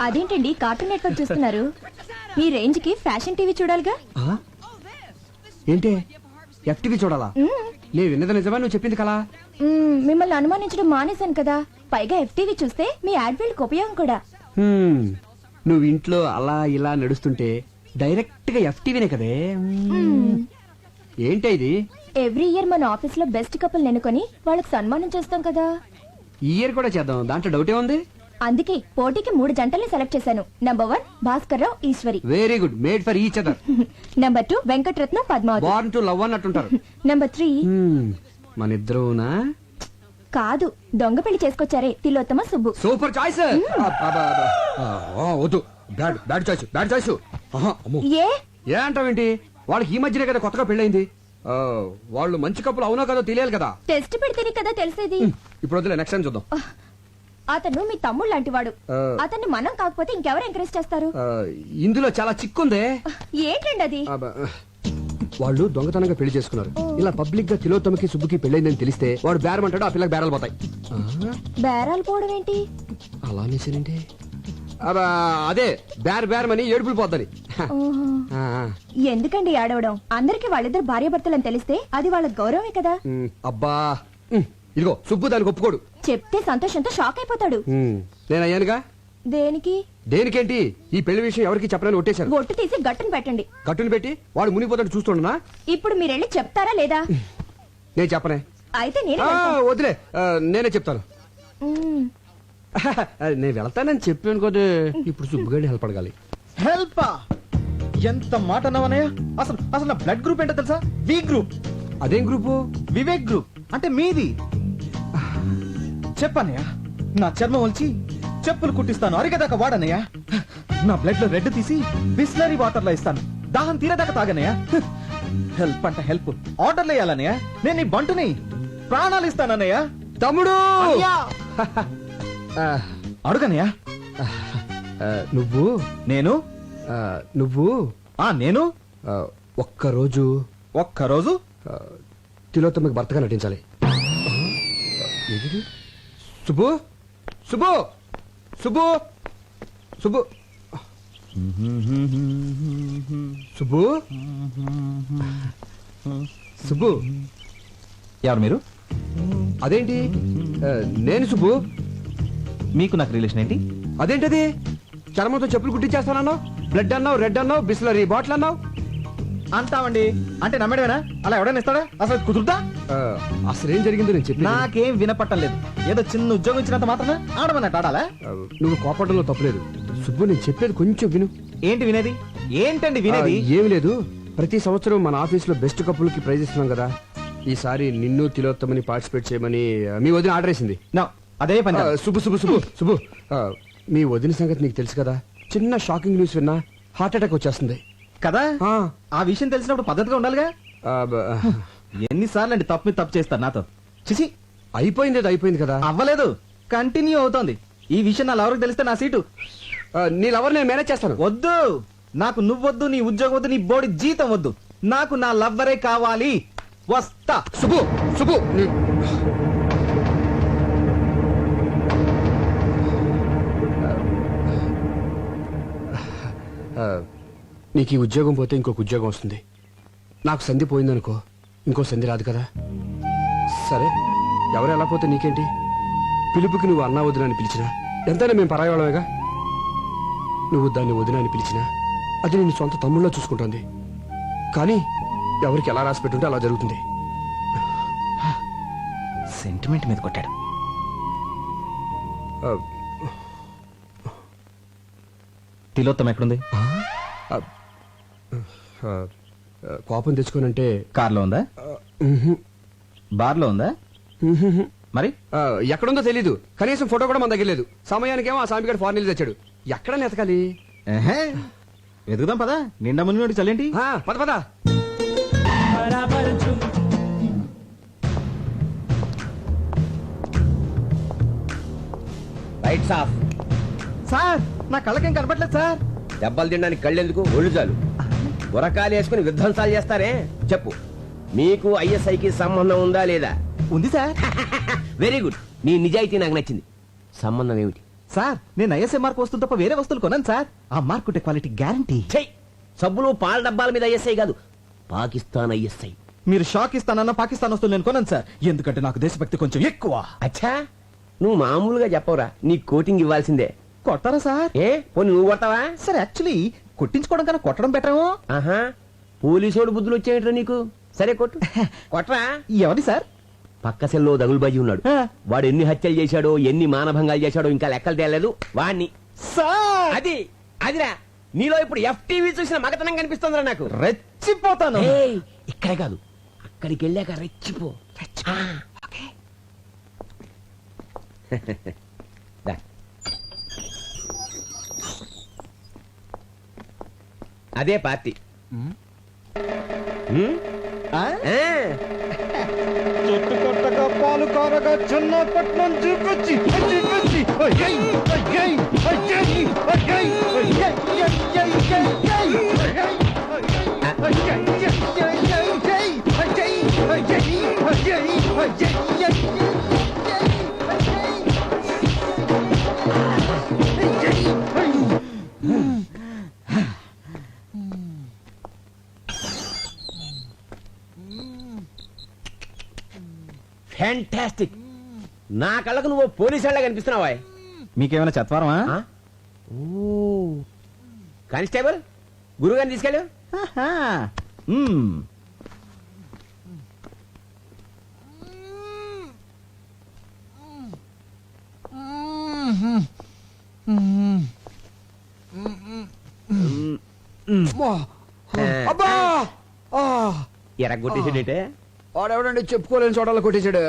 అదేంటండి cartoon network చూస్తున్నారు? మీ range కి ఫ్యాషన్ టీవీ చూడాలిగా. ఏంటి ఎఫ్టీవీ చూడాలా? నేను విన్నది నిజమా, నువ్వు చెప్పింది కలా? మిమ్మల్ని అనుమానించడం మానేశాను కదా, పైగా ఎఫ్టీవీ చూస్తే మీ యాడ్వేల్కి ఉపయోగం కూడా. నువ్వు ఇంట్లో అలా ఇలా నడుస్తుంటే డైరెక్ట్ గా ఎఫ్టీవీనే కదే. ఏంటి ఇది? ఎవ్రీ ఇయర్ మన ఆఫీస్ లో బెస్ట్ కపుల్ నెనుకొని వాళ్ళకి సన్మానం చేస్తాం కదా. ఈ ఇయర్ కూడా చేద్దాం, దాంట్లో డౌటే ఉంది. అందుకే పోటీకి 3 జంటల్ని సెలెక్ట్ చేశాను. Number 1 Bhaskar Rao Eswari. Very good, made for each other. Number 2 Venkataratnam Padmavathi. Born to love అన్నట్టుంటారు. నంబర్ 3 మన ఇద్దరునా? కాదు, దొంగ పెళ్లి చేసుకొచ్చారే, తిలోత్తమ సుబ్బు. Super choice. వద్దు, బ్యాడ్ చాయిస్, బ్యాడ్ చాయిస్. ఏ ఏ అంటావేంటి? వాళ్ళకి ఈ మధ్యనే కదా కొత్తగా పెళ్ళైంది. వాళ్ళు మంచి కప్పులు అవునో కదా తెలియాలి కదా. టెస్ట్ పెడితేనే కదా తెలిసేది. ఇప్పుడు వద్దులే, నెక్స్ట్ టైం చూద్దాం. అతను మీ తమ్ముడు లాంటి వాడు. అతన్ని మనం కాకపోతే ఇంకెవరు ఎంకరేజ్ చేస్తారు? ఇందులో చాలా చిక్కుందే. ఏంటండి అది? వాళ్ళు దొంగతనంగా పెళ్లి చేసుకున్నారు. ఇలా పబ్లిక్ గా తిలోత్తమకి సుబ్బుకి పెళ్ళైందని తెలిస్తే వాడు బేరం అంటాడు, ఆ పిల్లకి బేరాలు పోతాయి. బేరాలు పోవడం ఏంటి? అలా అనేసేనండి. అదే బేరమని ఏడుపులు పోద్దని. ఎందుకండి ఆడవడం? అందరికి వాళ్ళిద్దరు భార్యాభర్తలని తెలిస్తే అది వాళ్ళ గౌరవమే కదా. అబ్బా, ఇదిగో సుబ్బు దానికి ఒప్పుకోడు. చెప్తే సంతోషంతో షాక్ అయిపోతాడు. నేను అయ్యానుగా. దేనికి? దేనికేంటి? ఈ పెళ్లి విషయం ఎవరికి చెప్పనని ఒట్టేశాను. ఒట్టు తీసి గట్టును పెట్టండి. గట్టును పెట్టి వాడు మునిగిపోతాడు చూస్తుండనా? ఇప్పుడు మీరెళ్ళి చెప్తారా లేదా? నేను చెప్పనే. అయితే నేనే వదిలే, నేనే చెప్తాను. నేను వెళ్తానని చెప్పాను కదా. ఇప్పుడు సుబ్బుగాడి హెల్ప్ అడగాలి. హెల్ప్? ఎంత మాట అన్నావనయ్య? అసలు నా బ్లడ్ గ్రూప్ ఏంటో తెలుసా? V group. అదేం గ్రూపు? వివేక్ గ్రూప్. అంటే మీది. చెప్పనయ్య, నా చర్మం వచ్చి చెప్పులు కుట్టిస్తాను, అరిగేదాకా వాడనయ్య. నా బ్లడ్ లో రెడ్ తీసి బిస్లరీ వాటర్ లో ఇస్తాను, దాహం తీరేదాకా తాగనయ్య. హెల్ప్ అంటే హెల్ప్. ఆర్డర్లు వేయాలన్నయ్య. నేను నీ బంటుని, ప్రాణాలు ఇస్తానన్నయ్య. తమ్ముడు అడుగనయ్య. నువ్వు నేను నువ్వు నేను ఒక్కరోజు తిలోత్తమకి భర్తగా నటించాలి. సుబ్బు సుబ్బు సుబ్బు సుబ్బు సుబ్బు సుబ్బు. ఎవరు మీరు? అదేంటి, నేను సుబ్బు. మీకు నాకు రిలేషన్ ఏంటి? అదేంటది? చర్మంతో చెప్పులు కుట్టించేస్తానన్నావు, బ్లడ్ అన్నావు, రెడ్ అన్నావు, బిస్లరీ బాటిల్ అన్నావు. అంటావండి అంటే నమ్మడమేనా? అలా ఎవడైనా ఇస్తాడా? అసలు కుదురుతా? అసలు ఏం జరిగిందో నేను చెప్పి. నాకేం వినపట్టం లేదు. ఏదో చిన్న ఉద్యోగం ఇచ్చినంత మాత్రమే ఆడమన్నట్టు ఆడాలా? నువ్వు కోపడంలో తప్పలేదు సుబ్బు, నేను చెప్పేది కొంచెం విను. ఏంటి వినేది? ఏంటండి వినేది? ఏమి లేదు, ప్రతి సంవత్సరం మన ఆఫీస్ లో బెస్ట్ కప్పులకి ప్రైజ్ ఇస్తున్నాం కదా. ఈసారి నిన్ను తిలోత్తమని పార్టిసిపేట్ చేయమని మీ వదిన ఆర్డర్ వేసింది. అదే పని. సుబ్బు సుబ్బు సుబ్బు సుబ్బు, మీ వదిన సంగతి నీకు తెలుసు కదా. చిన్న షాకింగ్ న్యూస్ విన్నా హార్ట్ అటాక్ వచ్చేస్తుంది కదా. ఆ విషయం తెలిసినప్పుడు పద్ధతిగా ఉండాలిగా. ఎన్నిసార్లు అండి తప్పు చేస్తారు నాతో? చిసి, అయిపోయింది కదా. అవ్వలేదు, కంటిన్యూ అవుతోంది. ఈ విషయం నా లవర్కి తెలిస్తే నా సీటు. నీ లవర్ నేను మేనేజ్ చేస్తాను. వద్దు, నాకు నువ్వొద్దు, నీ ఉద్యోగం వద్దు, నీ బోడి జీతం వద్దు. నాకు నా లవ్వరే కావాలి. వస్తా. సుబ్బు సుబ్బు, నీకు ఈ ఉద్యోగం పోతే ఇంకొక ఉద్యోగం వస్తుంది. నాకు సంధి పోయిందనుకో, ఇంకో సంధి రాదు కదా. సరే, ఎవరు ఎలా పోతే నీకేంటి? పిలుపుకి నువ్వు అన్నా వదిన అని పిలిచినా ఎంతైనా మేము పరాయవాళ్ళమేగా. నువ్వు దాన్ని వదిన అని పిలిచినా అది నేను సొంత తమ్ముళ్ళలో చూసుకుంటోంది. కానీ ఎవరికి ఎలా రాసి పెట్టుంటే అలా జరుగుతుంది. సెంటిమెంట్ మీద కొట్టాడు. తిలోత్తం ఎక్కడుంది? కోపం తెచ్చుకోనంటే కార్లో ఉందా? బార్లో ఉందా? మరి ఎక్కడుందో తెలీదు. కనీసం ఫోటో కూడా మన దగ్గర లేదు. సమయానికేమో ఆ సామిగాడు ఫారెన్ వెళ్ళి తెచ్చాడు. ఎక్కడ నెతకాలి? వెతుకుదాం పదా. నిండా మునిగి చల్లేంటి? పద పద. Lights off. సార్, నా కళ్ళకేం కనపట్లేదు సార్. దెబ్బలు తినడానికి కళ్ళెందుకు, ఒళ్ళు చాలు. గురకాలు వేసుకుని విధ్వంసాలు చేస్తారే. చెప్పు, మీకు ఐఎస్ఐకి సంబంధం ఉందా లేదా? ఉంది సార్. Very good. నీ నిజాయితీ నాకు నచ్చింది. సంబంధం ఏమిటి? సార్ నేను ఐఎస్ఐ మార్క్ వస్తువు తప్ప వేరే వస్తువులు కొన్నాను సార్. ఆ మార్క్ ఉంటే క్వాలిటీ గ్యారంటీ. చెయ్, సబ్బులు పాల డబ్బాల మీద ఐఎస్ఐ కాదు, పాకిస్తాన్ ఐఎస్ఐ. మీరు షాక్ ఇస్తానన్న పాకిస్తాన్ వస్తువులు నేను కొన్నాను సార్, ఎందుకంటే నాకు దేశభక్తి కొంచెం ఎక్కువ. అచ్చా, నువ్వు మామూలుగా చెప్పవురా, నీ కోటింగ్ ఇవ్వాల్సిందే. కొట్టారా సార్? ఏ పోనీ నువ్వు కొడతావా? సార్ యాక్చువల్లీ కొట్టించుకోవడం కన్నా కొట్టడం బెటరేమో. ఆహా, పోలీసోడు బుద్ధులు వచ్చాయట్రా నీకు. సరే కొట్టు, కొట్టరా. ఎవరి సార్? పక్క సెల్లో దగులుబాజీ ఉన్నాడు. ఆ. వాడు ఎన్ని హత్యలు చేశాడో, ఎన్ని మానభంగాలు చేశాడో ఇంకా లెక్కలు తేలేదు. వాణ్ణి సార్ అదిరా, నీలో ఇప్పుడు FTV చూసిన మగతనం కనిపిస్తుందిరా నాకు. రెచ్చిపోతాను. ఏయ్, ఇక్కడే కాదు, అక్కడికి వెళ్ళాక రెచ్చిపో. ఆ, ఓకే. దా. అదే పార్టీ. ఆ? ఆ. చెట్టు కొట్టగా పాలు కారగా చిన్నపట్నం చూపించి చూపించి అయ్యయ్, అయ్యయ్, అయ్యయ్, అయ్యయ్, అయ్యయ్, అయ్యయ్, ఫ్యాంటాస్టిక్. నా కళ్ళకు నువ్వు పోలీసు వాళ్ళ కనిపిస్తున్నావా? మీకేమైనా చత్వారమా? కానిస్టేబుల్, గురుగారిని తీసుకెళ్ళు. అబ్బా! ఆ! ఎరగొట్టేసాడేటే. వాడెవడండి చెప్పుకోలేని చోటలో కొట్టేశాడు.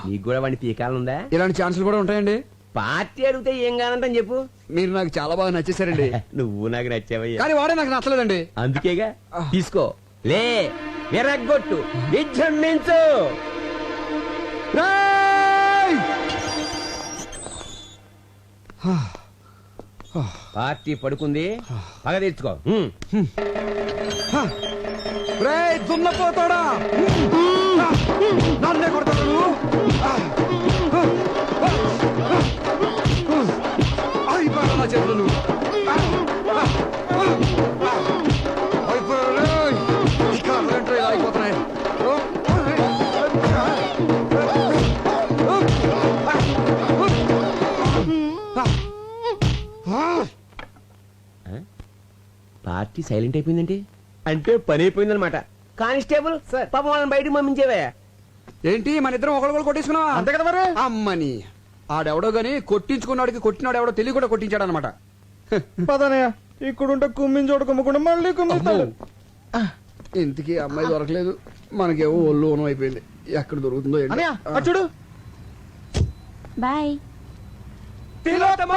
నీకు కూడా వాడిని పీకాలనుందా? ఇలాంటి ఛాన్సులు కూడా ఉంటాయండి. పార్టీ అడిగితే ఏం కానంటని చెప్పు. మీరు నాకు చాలా బాగా నచ్చేసారండి. నువ్వు నాకు నచ్చావయ్యా. కానీ వాడే నాకు నచ్చలేదండి. అందుకేగా తీసుకో, లే, విరగ్గొట్టు, విజృంభించు. రేయ్! పార్టీ పడుకుంది, పగ తెచ్చుకో. రేయ్, దున్నపోతాడా! నన్నే కొడతాడు నువ్వు? అయిపోయాడు నా చేతులు నువ్వు. అయిపోయాడు రేయ్. ఈ కాళ్ళంటే ఇలా అయిపోతున్నాయి. పార్టీ సైలెంట్ అయిపోయిందంటే అంటే పని అయిపోయిందనమాట. కానిస్టేబుల్ పాపం వాళ్ళని బయటకు పంపించేవా? ఏంటి మన ఇద్దరం ఒకళ్ళు కొట్టేసుకున్నావా? అంతే కదా మరి. అమ్మని ఆడెవడో గాని కొట్టించుకున్నాడికి కొట్టినాడు ఎవడో తెలియ కూడా కొట్టించాడు అనమాట. పదనయ్య, ఇక్కడుంటే కుమ్మించోడు కుమ్మకుండా మళ్ళీ కుమ్మిస్తాడు. ఇంతకీ అమ్మాయి దొరకలేదు, మనకేమో ఒళ్ళు ఓనం అయిపోయింది. ఎక్కడ దొరుకుతుందో ఏంటో. అనయ్య, అటు చూడు. బాయ్. తిలోత్తమ!